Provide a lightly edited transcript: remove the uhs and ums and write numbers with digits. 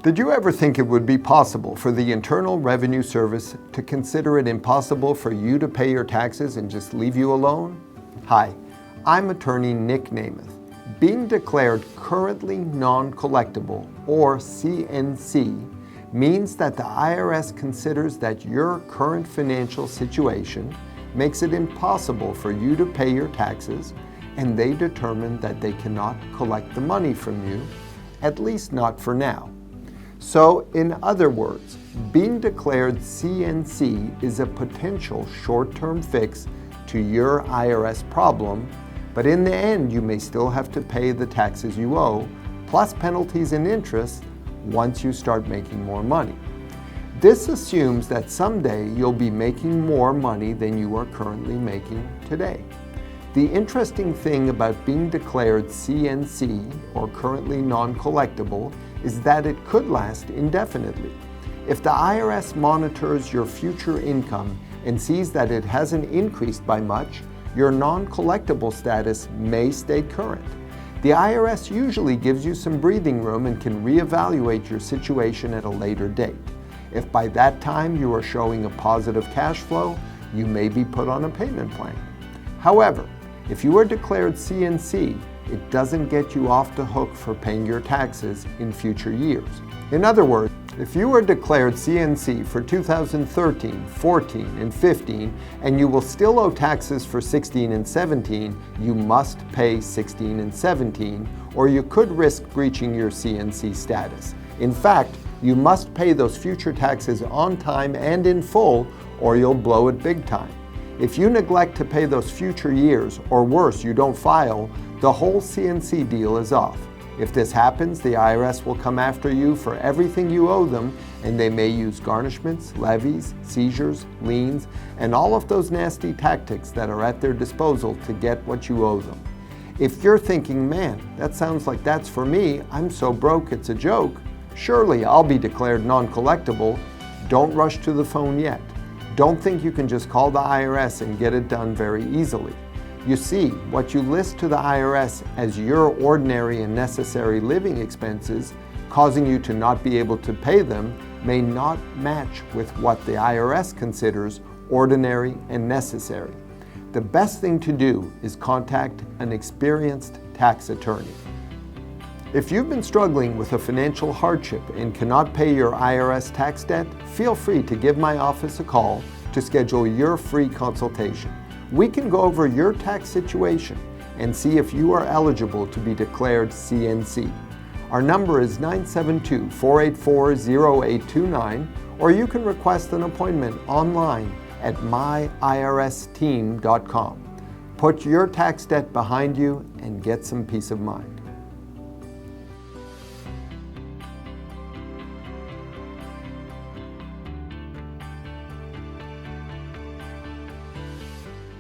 Did you ever think it would be possible for the Internal Revenue Service to consider it impossible for you to pay your taxes and just leave you alone? Hi, I'm Attorney Nick Nemeth. Being declared currently non-collectible, or CNC, means that the IRS considers that your current financial situation makes it impossible for you to pay your taxes, and they determine that they cannot collect the money from you, at least not for now. So, in other words, being declared CNC is a potential short-term fix to your IRS problem, but in the end you may still have to pay the taxes you owe, plus penalties and interest once you start making more money. This assumes that someday you'll be making more money than you are currently making today. The interesting thing about being declared CNC, or currently non-collectible, is that it could last indefinitely. If the IRS monitors your future income and sees that it hasn't increased by much, your non-collectible status may stay current. The IRS usually gives you some breathing room and can reevaluate your situation at a later date. If by that time you are showing a positive cash flow, you may be put on a payment plan. However, if you are declared CNC, it doesn't get you off the hook for paying your taxes in future years. In other words, if you are declared CNC for 2013, 14, and 15, and you will still owe taxes for 16 and 17, you must pay 16 and 17, or you could risk breaching your CNC status. In fact, you must pay those future taxes on time and in full, or you'll blow it big time. If you neglect to pay those future years, or worse, you don't file, the whole CNC deal is off. If this happens, the IRS will come after you for everything you owe them, and they may use garnishments, levies, seizures, liens, and all of those nasty tactics that are at their disposal to get what you owe them. If you're thinking, man, that sounds like that's for me, I'm so broke it's a joke, surely I'll be declared non-collectible. Don't rush to the phone yet. Don't think you can just call the IRS and get it done very easily. You see, what you list to the IRS as your ordinary and necessary living expenses, causing you to not be able to pay them, may not match with what the IRS considers ordinary and necessary. The best thing to do is contact an experienced tax attorney. If you've been struggling with a financial hardship and cannot pay your IRS tax debt, feel free to give my office a call to schedule your free consultation. We can go over your tax situation and see if you are eligible to be declared CNC. Our number is 972-484-0829, or you can request an appointment online at myiRSteam.com. Put your tax debt behind you and get some peace of mind.